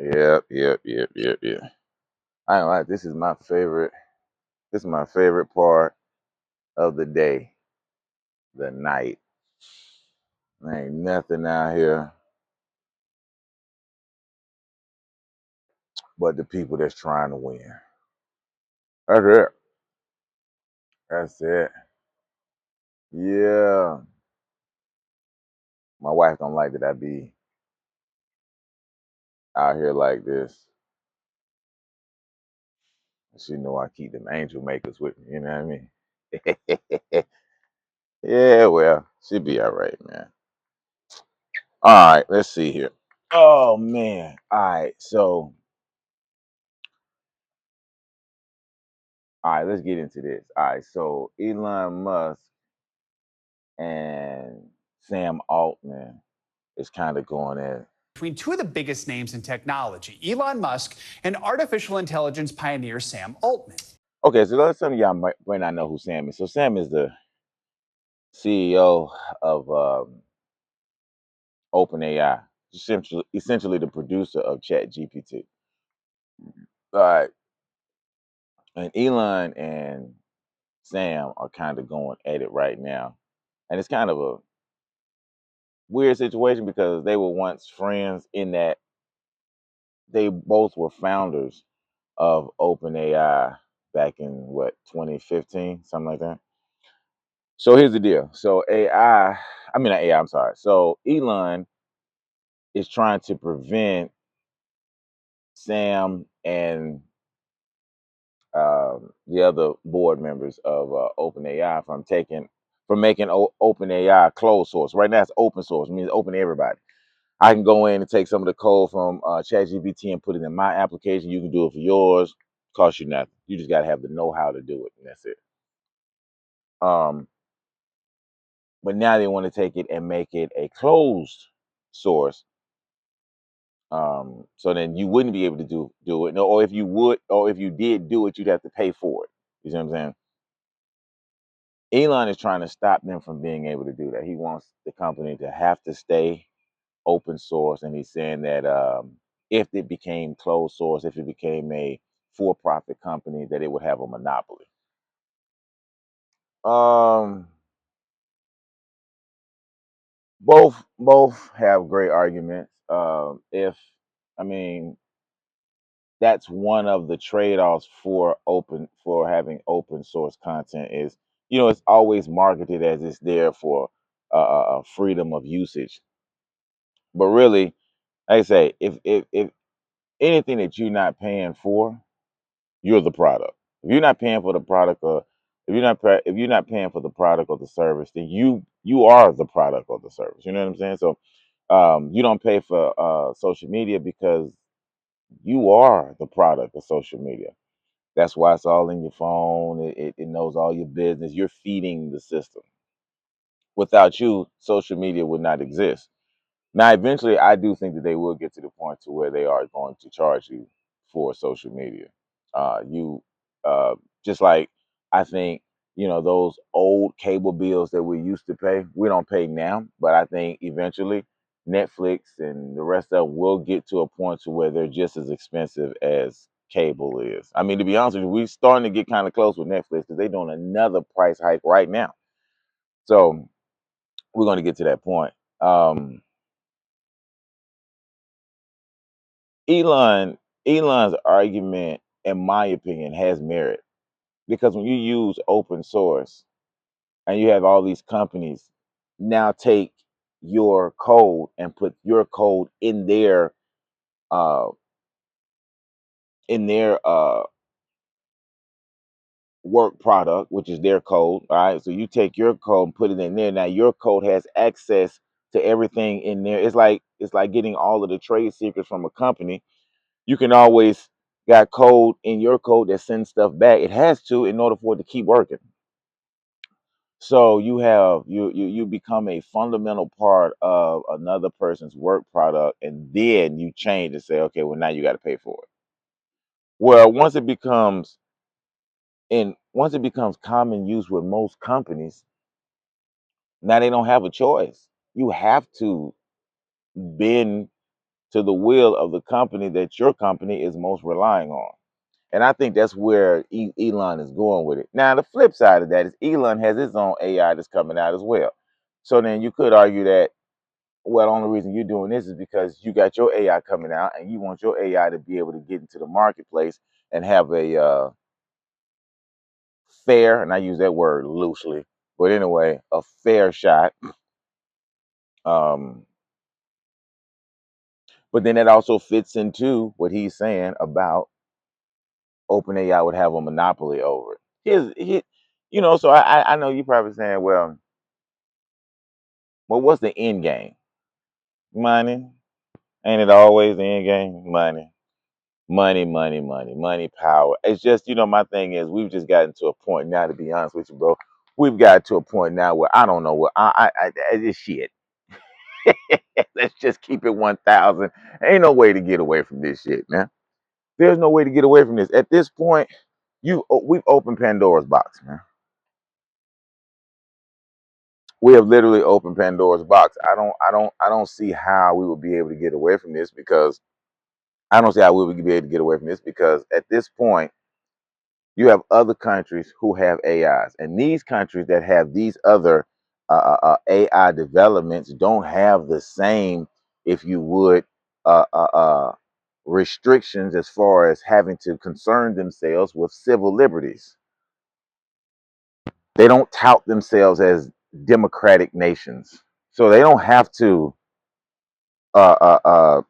Yep. I ain't like this is my favorite. This is my favorite part of the day, the night. There ain't nothing out here but the people that's trying to win. That's it. That's it. Yeah. My wife don't like that I be out here like this. She know I keep them angel makers with me. You know what I mean? Yeah. Well, she be all right, man. All right. Let's see here. Oh man. All right. All right. Let's get into this. All right. So Elon Musk and Sam Altman is kind of going at it. Between two of the biggest names in technology, Elon Musk and artificial intelligence pioneer Sam Altman. Okay, so some of y'all might not know who Sam is. So Sam is the CEO of OpenAI, essentially the producer of ChatGPT. All right, and Elon and Sam are kind of going at it right now, and it's kind of a weird situation because they were once friends in that they both were founders of OpenAI back in what 2015, something like that. So here's the deal. So I mean not AI, I'm sorry. So Elon is trying to prevent Sam and the other board members of OpenAI from making OpenAI closed source. Right now, it's open source. It means open to everybody. I can go in and take some of the code from ChatGPT and put it in my application. You can do it for yours. Cost you nothing. You just got to have the know-how to do it, and that's it. Um, but now they want to take it and make it a closed source. So then you wouldn't be able to do it. No, or if you would, or if you did do it, you'd have to pay for it. You see what I'm saying? Elon is trying to stop them from being able to do that. He wants the company to have to stay open source, and he's saying that if it became closed source, if it became a for-profit company, that it would have a monopoly. Um, both have great arguments. If I mean that's one of the trade-offs for having open source content is it's always marketed as it's there for freedom of usage, but really, like I say, if anything that you're not paying for, you're the product. If you're not paying for the product, or if you're not paying for the product or the service, then you are the product or the service. You know what I'm saying? So you don't pay for social media because you are the product of social media. That's why it's all in your phone. It knows all your business. You're feeding the system. Without you, social media would not exist. Now, eventually, I do think that they will get to the point to where they are going to charge you for social media. You just like I think those old cable bills that we used to pay, we don't pay now. But I think eventually, Netflix and the rest of them will get to a point to where they're just as expensive as cable is. I mean, to be honest with you, we're starting to get kind of close with Netflix because they're doing another price hike right now. So we're going to get to that point. Elon Elon's argument, in my opinion, has merit because when you use open source and you have all these companies now take your code and put your code uh in their work product, which is their code. All right. So you take your code and put it in there. Now your code has access to everything in there. It's like getting all of the trade secrets from a company. You can always got code in your code that sends stuff back. It has to in order for it to keep working. So you become a fundamental part of another person's work product, and then you change and say, okay, well now you got to pay for it. Well, once it becomes common use with most companies, now they don't have a choice. You have to bend to the will of the company that your company is most relying on. And I think that's where Elon is going with it. Now, the flip side of that is Elon has his own AI that's coming out as well. So then you could argue that, well, the only reason you're doing this is because you got your AI coming out and you want your AI to be able to get into the marketplace and have a fair, and I use that word loosely, but anyway, a fair shot. Um, but then that also fits into what he's saying about OpenAI would have a monopoly over it. So I know you probably saying, well, what's the end game? Money. Ain't it always the end game? Money. Money, money, money, money, power. It's just, my thing is we've just gotten to a point now, to be honest with you, bro. We've got to a point now where I don't know what it's shit. Let's just keep it 1,000. Ain't no way to get away from this shit, man. There's no way to get away from this. At this point, we've opened Pandora's box, man. We have literally opened Pandora's box. I don't see how we would be able to get away from this because I don't see how we would be able to get away from this because at this point, you have other countries who have AIs, and these countries that have these other AI developments don't have the same, if you would, uh, uh, uh, restrictions as far as having to concern themselves with civil liberties. They don't tout themselves as democratic nations, so they don't have to uh, uh, uh,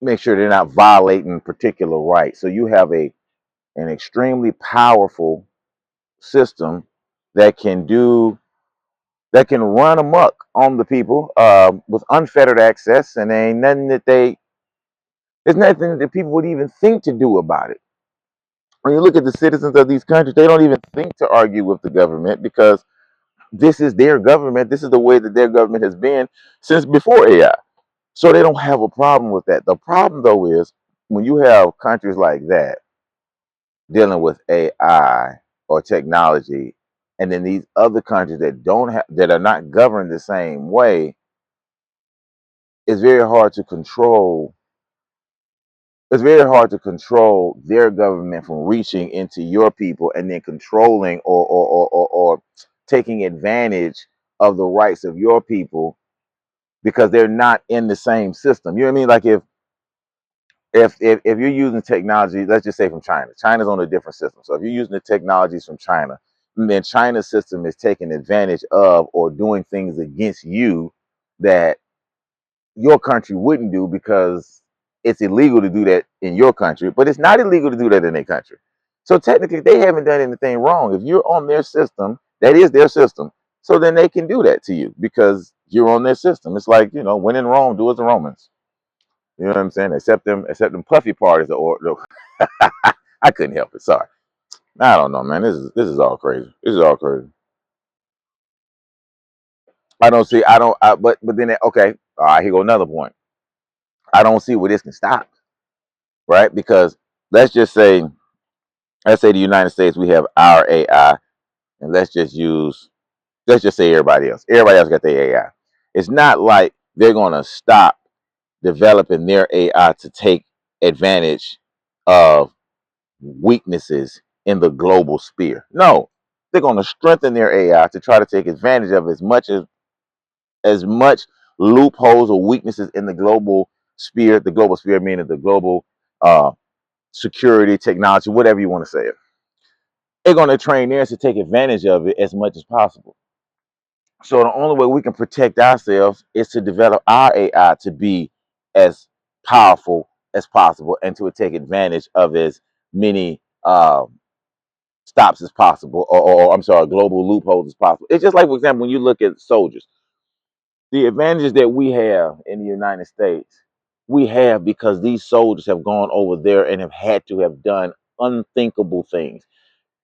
make sure they're not violating particular rights. So you have an extremely powerful system that can do that can run amok on the people with unfettered access, and there ain't nothing there's nothing that people would even think to do about it. When you look at the citizens of these countries, they don't even think to argue with the government because this is their government. This is the way that their government has been since before AI. So they don't have a problem with that. The problem, though, is when you have countries like that dealing with AI or technology, and then these other countries that don't have that are not governed the same way, it's very hard to control. It's very hard to control their government from reaching into your people and then controlling or taking advantage of the rights of your people because they're not in the same system. You know what I mean? Like if you're using technology, let's just say from China. China's on a different system. So if you're using the technologies from China, then China's system is taking advantage of or doing things against you that your country wouldn't do because it's illegal to do that in your country, but it's not illegal to do that in their country. So technically, they haven't done anything wrong. If you're on their system, that is their system. So then they can do that to you because you're on their system. It's like, when in Rome, do as the Romans. You know what I'm saying? Except them puffy parties or I couldn't help it. Sorry. I don't know, man. This is all crazy. This is all crazy. I don't see. I don't. But then okay. All right. Here go another point. I don't see where this can stop, right? Because let's just say, let's say the United States, we have our AI, and let's just say everybody else. Everybody else got their AI. It's not like they're gonna stop developing their AI to take advantage of weaknesses in the global sphere. No, they're going to strengthen their AI to try to take advantage of as much loopholes or weaknesses in the global sphere. The global sphere meaning the global uh, security, technology, whatever you want to say it. They're going to train theirs to take advantage of it as much as possible. So the only way we can protect ourselves is to develop our AI to be as powerful as possible and to take advantage of as many stops as possible, or I'm sorry, global loopholes as possible. It's just like, for example, when you look at soldiers, the advantages that we have in the United States, we have because these soldiers have gone over there and have had to have done unthinkable things.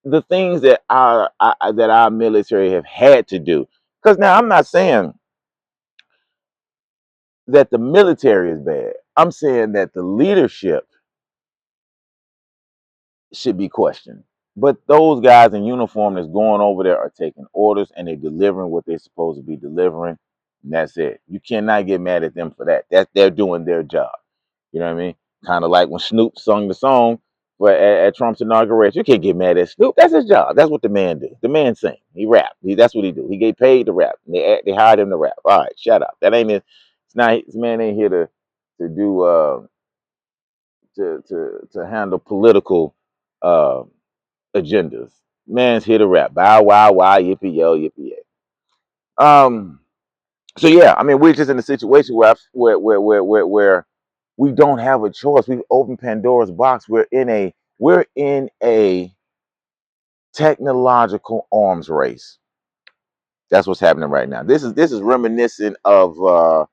The things that our military have had to do. Because now I'm not saying that the military is bad. I'm saying that the leadership should be questioned. But those guys in uniform that's going over there are taking orders and they're delivering what they're supposed to be delivering. And that's it. You cannot get mad at them for that. That they're doing their job. You know what I mean? Kind of like when Snoop sung the song at Trump's inauguration. You can't get mad at Snoop. That's his job. That's what the man do. The man sing. He rap. That's what he do. He get paid to rap. They hired him to rap. All right, shut up. That ain't it. It's not. This man ain't here to do to handle political uh agendas. Man's here to rap. Bow wow wow yippee yo yippee yay. So yeah, I mean, we're just in a situation where we don't have a choice. We've opened Pandora's box. We're in a technological arms race. That's what's happening right now. This is reminiscent of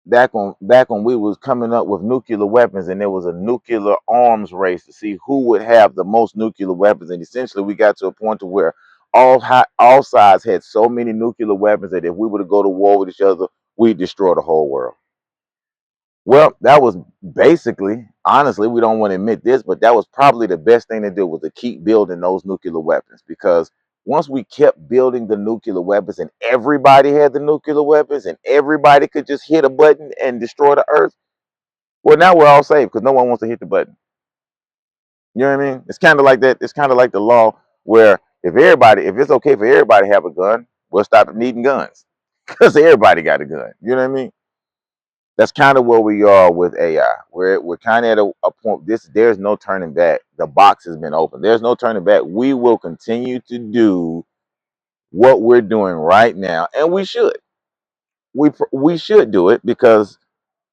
back when we was coming up with nuclear weapons, and there was a nuclear arms race to see who would have the most nuclear weapons. And essentially, we got to a point to where all sides had so many nuclear weapons that if we were to go to war with each other, we'd destroy the whole world. Well, that was basically, honestly, we don't want to admit this, but that was probably the best thing to do, was to keep building those nuclear weapons. Because once we kept building the nuclear weapons and everybody had the nuclear weapons and everybody could just hit a button and destroy the earth, well, now we're all safe because no one wants to hit the button. You know what I mean? It's kind of like that. It's kind of like the law where if it's okay for everybody to have a gun, we'll stop needing guns because everybody got a gun. You know what I mean? That's kind of where we are with AI. We're kind of at a point. There's no turning back. The box has been opened. There's no turning back. We will continue to do what we're doing right now, and we should. We should do it because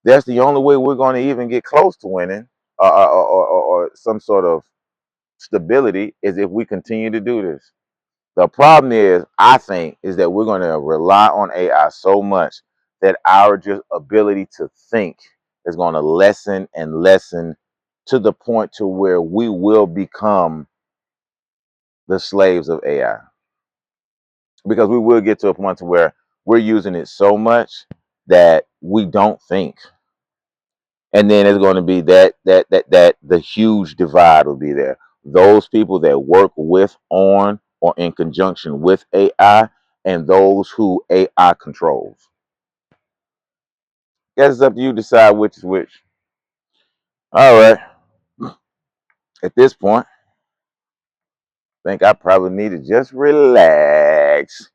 that's the only way we're going to even get close to winning, or some sort of stability, is if we continue to do this. The problem is, I think, is that we're going to rely on AI so much that our just ability to think is going to lessen and lessen to the point to where we will become the slaves of AI. Because we will get to a point to where we're using it so much that we don't think. And then it's going to be that the huge divide will be there. Those people that work with, on, or in conjunction with AI, and those who AI controls. Guess it's up to you to decide which is which. All right. At this point, I think I probably need to just relax.